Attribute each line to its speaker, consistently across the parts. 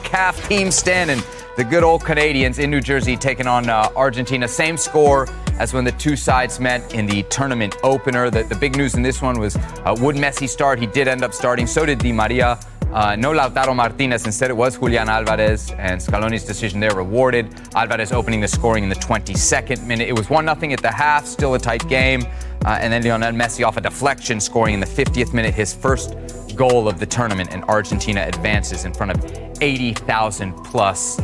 Speaker 1: CAF team standing. The good old Canadians in New Jersey taking on Argentina. Same score as when the two sides met in the tournament opener. The big news in this one was would Messi start? He did end up starting. So did Di Maria. No Lautaro Martinez. Instead, it was Julian Alvarez, and Scaloni's decision there rewarded. Alvarez opening the scoring in the 22nd minute. It was 1-0 at the half, still a tight game. And then Lionel Messi off a deflection, scoring in the 50th minute, his first goal of the tournament, and Argentina advances in front of 80,000 plus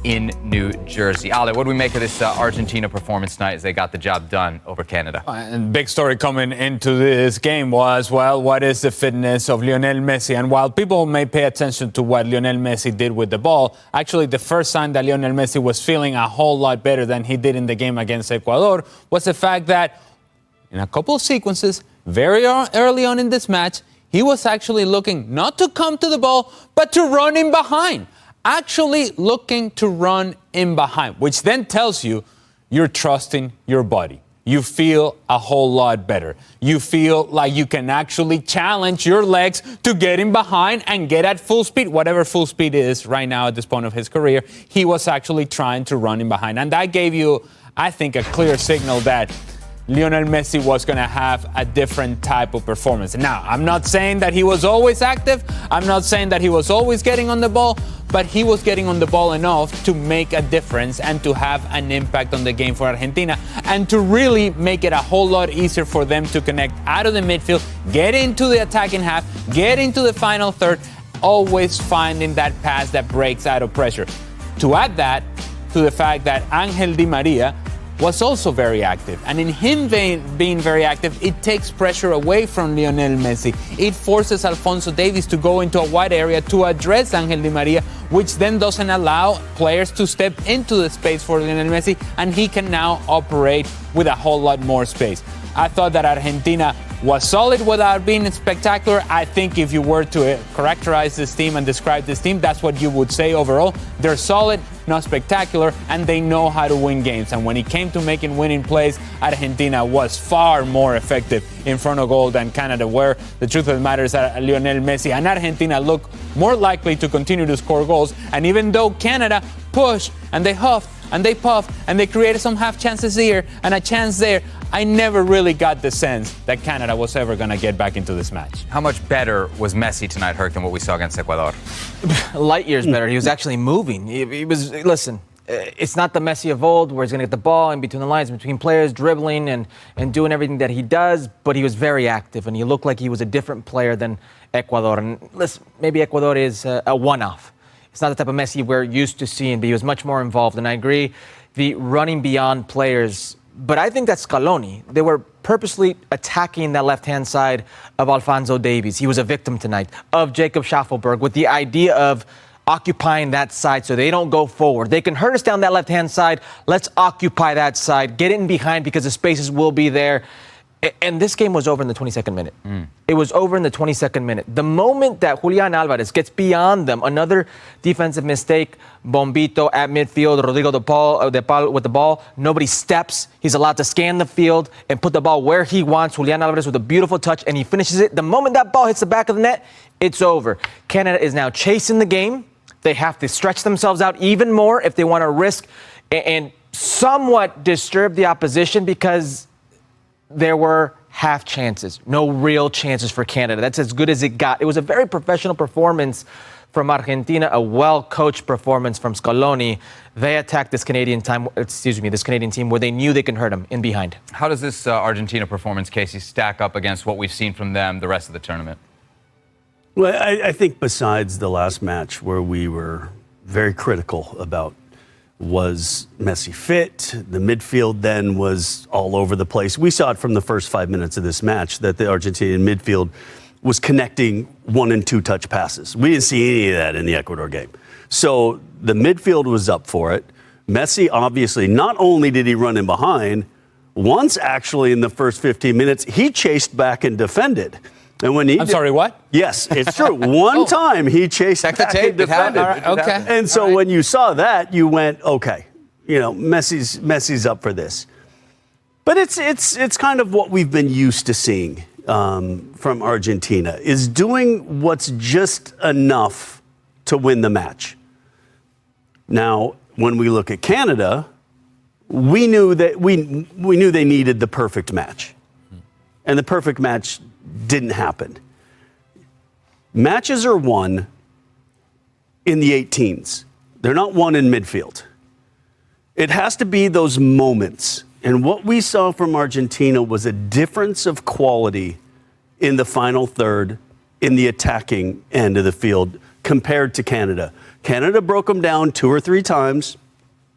Speaker 1: in New Jersey. Ale, what do we make of this Argentina performance tonight as they got the job done over Canada?
Speaker 2: And big story coming into this game was, well, what is the fitness of Lionel Messi? And while people may pay attention to what Lionel Messi did with the ball, actually the first sign that Lionel Messi was feeling a whole lot better than he did in the game against Ecuador was the fact that in a couple of sequences, very early on in this match, he was actually looking not to come to the ball, but to run in behind. Actually looking to run in behind, which then tells you you're trusting your body. You feel a whole lot better. You feel like you can actually challenge your legs to get in behind and get at full speed, whatever full speed is right now at this point of his career. He was actually trying to run in behind. And that gave you, I think, a clear signal that Lionel Messi was going to have a different type of performance. Now, I'm not saying that he was always active. I'm not saying that he was always getting on the ball, but he was getting on the ball enough to make a difference and to have an impact on the game for Argentina and to really make it a whole lot easier for them to connect out of the midfield, get into the attacking half, get into the final third, always finding that pass that breaks out of pressure. To add that to the fact that Angel Di Maria was also very active. And in him being very active, it takes pressure away from Lionel Messi. It forces Alphonso Davies to go into a wide area to address Angel Di Maria, which then doesn't allow players to step into the space for Lionel Messi, and he can now operate with a whole lot more space. I thought that Argentina was solid without being spectacular. I think if you were to characterize this team and describe this team, that's what you would say overall. They're solid, not spectacular, and they know how to win games. And when it came to making winning plays, Argentina was far more effective in front of goal than Canada were. The truth of the matter is that Lionel Messi and Argentina look more likely to continue to score goals. And even though Canada pushed and they huffed and they puffed and they created some half chances here and a chance there, I never really got the sense that Canada was ever going to get back into this match.
Speaker 1: How much better was Messi tonight, Herc, than what we saw against Ecuador?
Speaker 3: Light years better. He was actually moving. He was, listen, it's not the Messi of old where he's going to get the ball in between the lines, between players, dribbling and doing everything that he does, but he was very active and he looked like he was a different player than Ecuador. And listen, maybe Ecuador is a one-off. It's not the type of Messi we're used to seeing, but he was much more involved. And I agree, the running beyond players. But I think that Scaloni, they were purposely attacking that left-hand side of Alphonso Davies. He was a victim tonight of Jacob Schaffelberg with the idea of occupying that side so they don't go forward. They can hurt us down that left-hand side. Let's occupy that side. Get in behind because the spaces will be there. And this game was over in the 22nd minute. It was over in the 22nd minute. The moment that Julian Alvarez gets beyond them, another defensive mistake, Bombito at midfield, Rodrigo de Paul with the ball, nobody steps. He's allowed to scan the field and put the ball where he wants. Julian Alvarez with a beautiful touch, and he finishes it. The moment that ball hits the back of the net, it's over. Canada is now chasing the game. They have to stretch themselves out even more if they want to risk and somewhat disturb the opposition because there were half chances, no real chances for Canada. That's as good as it got. It was a very professional performance from Argentina, a well-coached performance from Scaloni. They attacked this Canadian team where they knew they can hurt them in behind.
Speaker 1: How does this Argentina performance, Casey, stack up against what we've seen from them the rest of the tournament?
Speaker 4: Well, I think besides the last match where we were very critical about was Messi fit? The midfield then was all over the place. We saw it from the first 5 minutes of this match that the Argentinian midfield was connecting 1- and 2-touch passes. We didn't see any of that in the Ecuador game. So the midfield was up for it. Messi, obviously, not only did he run in behind, once actually in the first 15 minutes, he chased back and defended. And when he
Speaker 2: sorry, what?
Speaker 4: Yes, it's true. One time he chased back and defended.
Speaker 2: Okay.
Speaker 4: And so when you saw that, you went, okay, you know, Messi's up for this. But it's kind of what we've been used to seeing from Argentina, is doing what's just enough to win the match. Now, when we look at Canada, we knew that we knew they needed the perfect match. And the perfect match didn't happen. Matches are won in the 18s. They're not won in midfield. It has to be those moments. And what we saw from Argentina was a difference of quality in the final third, in the attacking end of the field, compared to Canada. Canada broke them down 2 or 3 times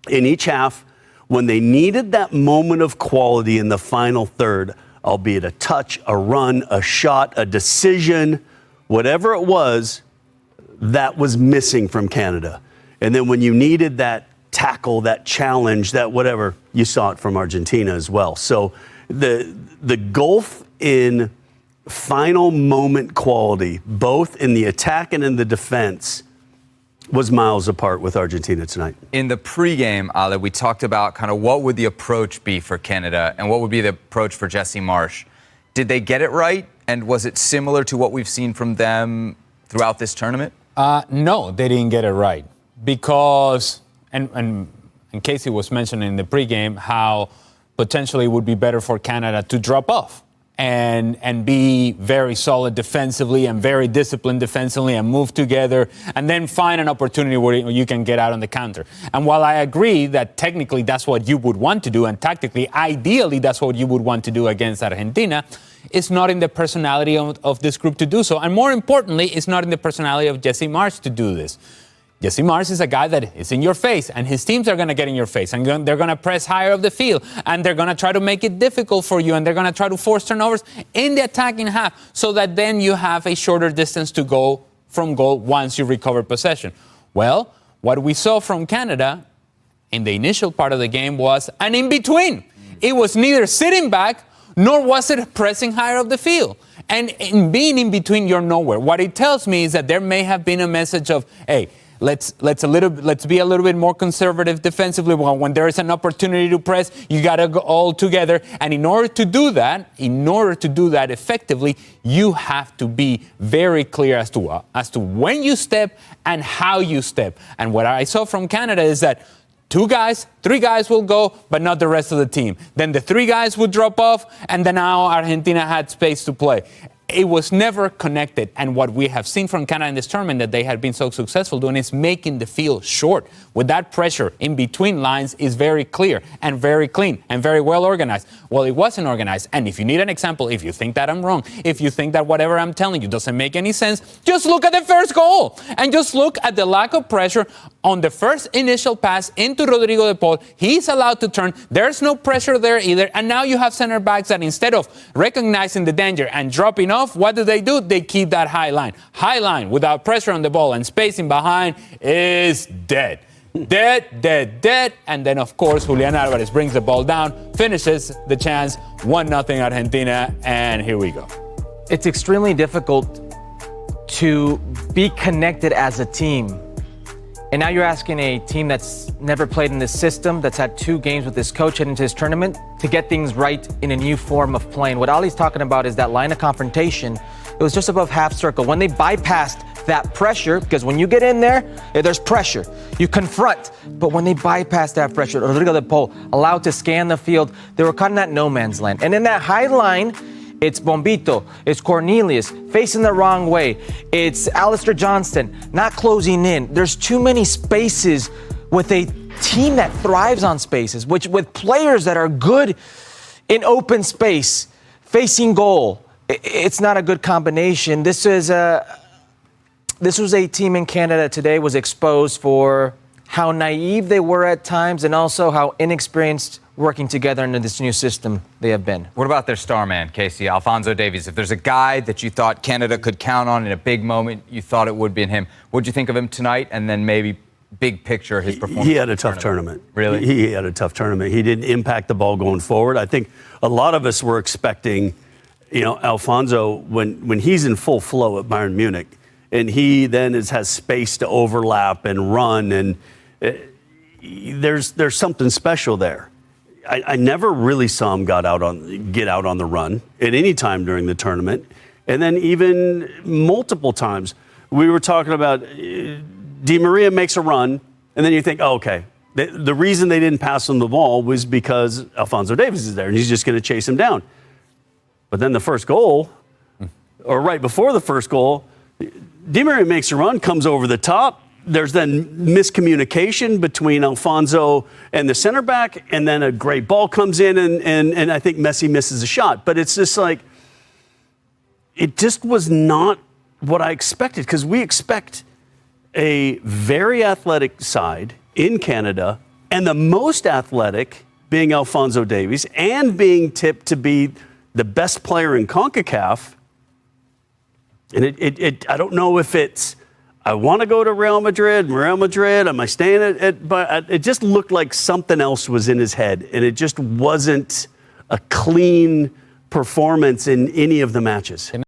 Speaker 4: in each half when they needed that moment of quality in the final third, albeit a touch, a run, a shot, a decision, whatever it was, that was missing from Canada. And then when you needed that tackle, that challenge, that whatever, you saw it from Argentina as well. So the gulf in final moment quality, both in the attack and in the defense, was miles apart with Argentina tonight.
Speaker 1: In the pregame, Ale, we talked about kind of what would the approach be for Canada and what would be the approach for Jesse Marsch. Did they get it right? And was it similar to what we've seen from them throughout this tournament?
Speaker 2: No, they didn't get it right. Because, and Casey was mentioning in the pregame how potentially it would be better for Canada to drop off and be very solid defensively and very disciplined defensively and move together and then find an opportunity where you can get out on the counter. And while I agree that technically that's what you would want to do and tactically, ideally that's what you would want to do against Argentina, it's not in the personality of this group to do so. And more importantly, it's not in the personality of Jesse Marsch to do this. Jesse Marsch is a guy that is in your face, and his teams are going to get in your face, and they're going to press higher up the field, and they're going to try to make it difficult for you, and they're going to try to force turnovers in the attacking half so that then you have a shorter distance to go from goal once you recover possession. Well, what we saw from Canada in the initial part of the game was an in-between. It was neither sitting back nor was it pressing higher up the field. And in being in between, you're nowhere. What it tells me is that there may have been a message of, hey, let's be a little bit more conservative defensively. When there is an opportunity to press, you got to go all together. And in order to do that effectively, you have to be very clear as to when you step and how you step. And what I saw from Canada is that 3 guys will go, but not the rest of the team. Then the 3 guys would drop off, and then now Argentina had space to play. It was never connected. And what we have seen from Canada in this tournament that they have been so successful doing is making the field short. With that pressure in between lines is very clear and very clean and very well organized. Well, it wasn't organized. And if you need an example, if you think that I'm wrong, if you think that whatever I'm telling you doesn't make any sense, just look at the first goal and just look at the lack of pressure on the first initial pass into Rodrigo de Paul. He's allowed to turn. There's no pressure there either. And now you have center backs that instead of recognizing the danger and dropping off, what do? They keep that high line. High line without pressure on the ball and spacing behind is dead. Dead. And then, of course, Julian Alvarez brings the ball down, finishes the chance, 1-0 Argentina, and here we go.
Speaker 3: It's extremely difficult to be connected as a team. And now you're asking a team that's never played in this system, that's had 2 games with this coach heading into this tournament, to get things right in a new form of playing. What Ali's talking about is that line of confrontation. It was just above half circle. When they bypassed that pressure, because when you get in there, there's pressure. You confront. But when they bypassed that pressure, Rodrigo de Paul allowed to scan the field, they were caught in that no man's land. And in that high line, it's Bombito, it's Cornelius, facing the wrong way. It's Alistair Johnston, not closing in. There's too many spaces with a team that thrives on spaces, which with players that are good in open space, facing goal. It's not a good combination. This was a team in Canada today was exposed for how naive they were at times and also how inexperienced working together into this new system they have been.
Speaker 1: What about their star man, Casey, Alphonso Davies? If there's a guy that you thought Canada could count on in a big moment, you thought it would be in him. What'd you think of him tonight? And then maybe big picture, his performance.
Speaker 4: He had a tough tournament.
Speaker 1: Really?
Speaker 4: He had a tough tournament. He didn't impact the ball going forward. I think a lot of us were expecting, Alfonso, when he's in full flow at Bayern Munich, and he then has space to overlap and run, and there's something special there. I never really saw him get out on the run at any time during the tournament. And then even multiple times, we were talking about Di Maria makes a run, and And then you think, oh, okay, the reason they didn't pass him the ball was because Alphonso Davies is there and he's just going to chase him down. But then the first goal, or right before the first goal, Di Maria makes a run, comes over the top. There's then miscommunication between Alfonso and the center back, and then a great ball comes in, and I think Messi misses a shot. But it's just like, it just was not what I expected, because we expect a very athletic side in Canada, and the most athletic being Alphonso Davies, and being tipped to be the best player in CONCACAF. And I don't know if it's, I want to go to Real Madrid, am I staying but it just looked like something else was in his head, and it just wasn't a clean performance in any of the matches.